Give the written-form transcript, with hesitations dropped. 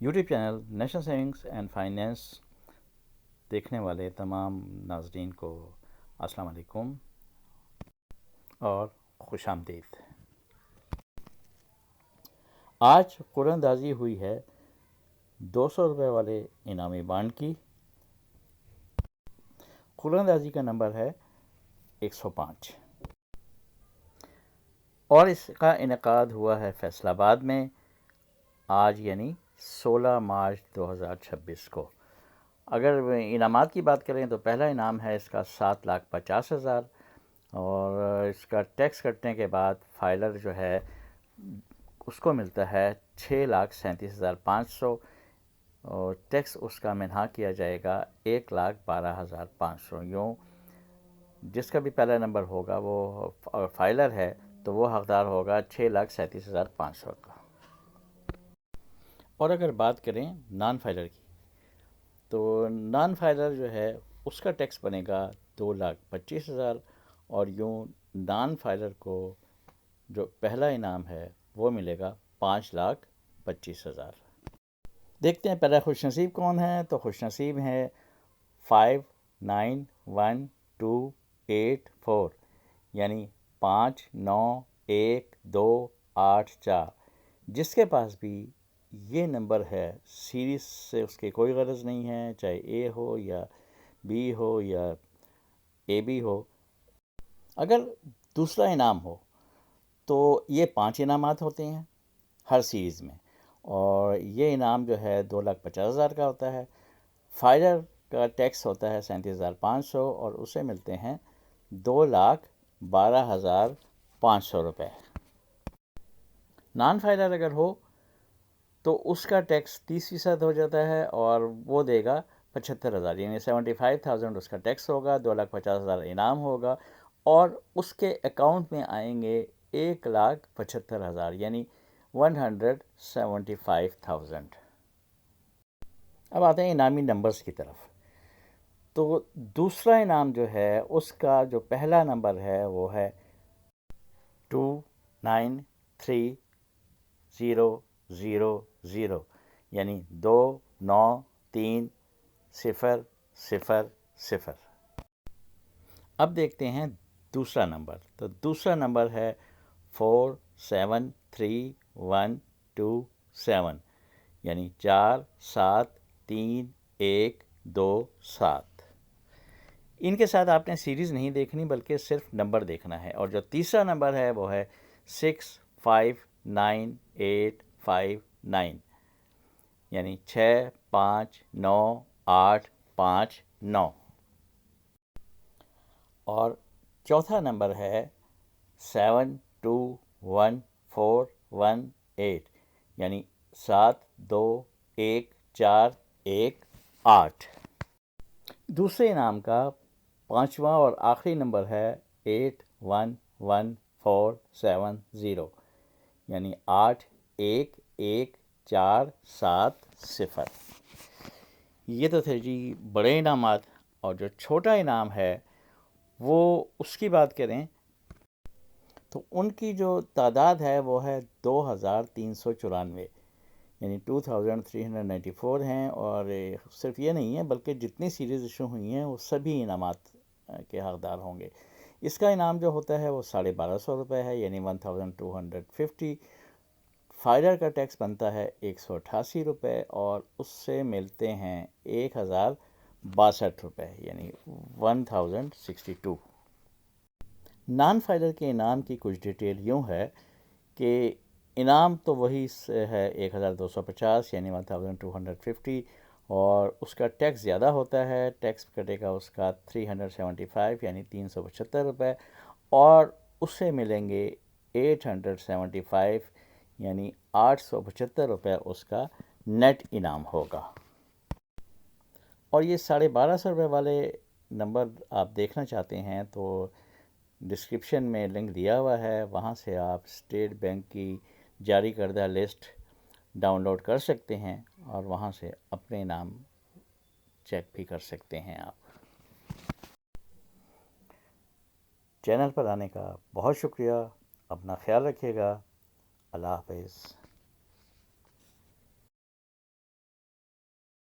YouTube channel national savings and finance دیکھنے والے تمام ناظرین کو السلام علیکم اور خوش آمدید۔ آج قرعہ اندازی ہوئی ہے 200 روپے والے انعامی بانڈ کی۔ قرعہ اندازی کا نمبر ہے 105 اور اس کا انعقاد ہوا ہے فیصل آباد میں آج یعنی 16 مارچ 2026 کو۔ اگر انعامات کی بات کریں تو پہلا انعام ہے اس کا 7,50,000 اور اس کا ٹیکس کٹنے کے بعد فائلر جو ہے اس کو ملتا ہے 6,37,500 اور ٹیکس اس کا منہا کیا جائے گا 1,12,500۔ یوں جس کا بھی پہلا نمبر ہوگا وہ فائلر ہے تو وہ حقدار ہوگا 6,37,500 کا۔ اور اگر بات کریں نان فائلر کی تو نان فائلر جو ہے اس کا ٹیکس بنے گا 2,25,000 اور یوں نان فائلر کو جو پہلا انعام ہے وہ ملے گا 5,25,000۔ دیکھتے ہیں پہلا خوش نصیب کون ہے، تو خوش نصیب ہے 591284 یعنی 591284، جس کے پاس بھی یہ نمبر ہے سیریز سے اس کی کوئی غرض نہیں ہے، چاہے اے ہو یا بی ہو یا اے بی ہو۔ اگر دوسرا انعام ہو تو یہ 5 انعامات ہوتے ہیں ہر سیریز میں اور یہ انعام جو ہے 2,50,000 کا ہوتا ہے۔ فائلر کا ٹیکس ہوتا ہے 37,500 اور اسے ملتے ہیں 2,12,500 روپے۔ نان فائلر اگر ہو تو اس کا ٹیکس 30% ہو جاتا ہے اور وہ دے گا 75,000 یعنی 75,000 اس کا ٹیکس ہوگا، 2,50,000 انعام ہوگا اور اس کے اکاؤنٹ میں آئیں گے 1,75,000 یعنی 175,000۔ اب آتے ہیں انعامی نمبرز کی طرف۔ تو دوسرا انعام جو ہے اس کا جو پہلا نمبر ہے وہ ہے 293,000 یعنی 293,000۔ اب دیکھتے ہیں دوسرا نمبر، تو دوسرا نمبر ہے 473127 یعنی 473,127۔ ان کے ساتھ آپ نے سیریز نہیں دیکھنی بلکہ صرف نمبر دیکھنا ہے، اور جو تیسرا نمبر ہے وہ ہے 659,859 یعنی 659,859 اور چوتھا نمبر ہے 721,418 یعنی 721,418۔ دوسرے انعام کا پانچواں اور آخری نمبر ہے 811,470 یعنی 811,470۔ یہ تو تھے جی بڑے انعامات، اور جو چھوٹا انعام ہے وہ اس کی بات کریں تو ان کی جو تعداد ہے وہ ہے 2,394 یعنی 2,394 ہیں، اور صرف یہ نہیں ہے بلکہ جتنی سیریز ایشو ہوئی ہیں وہ سبھی انعامات کے حقدار ہوں گے۔ اس کا انعام جو ہوتا ہے وہ 1,250 روپے ہے یعنی 1,250۔ فائلر کا ٹیکس بنتا ہے 188 روپے اور اس سے ملتے ہیں 1,062 روپے یعنی 1,062۔ نان فائلر کے انعام کی کچھ ڈیٹیل یوں ہے کہ انعام تو وہی ہے 1,250 یعنی 1,250 اور اس کا ٹیکس زیادہ ہوتا ہے، ٹیکس کٹے گا اس کا 375 یعنی 375 روپے اور اس سے ملیں گے 875 یعنی 875 روپے اس کا نیٹ انعام ہوگا۔ اور یہ 1,250 روپے والے نمبر آپ دیکھنا چاہتے ہیں تو ڈسکرپشن میں لنک دیا ہوا ہے، وہاں سے آپ اسٹیٹ بینک کی جاری کردہ لسٹ ڈاؤن لوڈ کر سکتے ہیں اور وہاں سے اپنے نام چیک بھی کر سکتے ہیں۔ آپ چینل پر آنے کا بہت شکریہ، اپنا خیال رکھیے گا، اللہ حافظ۔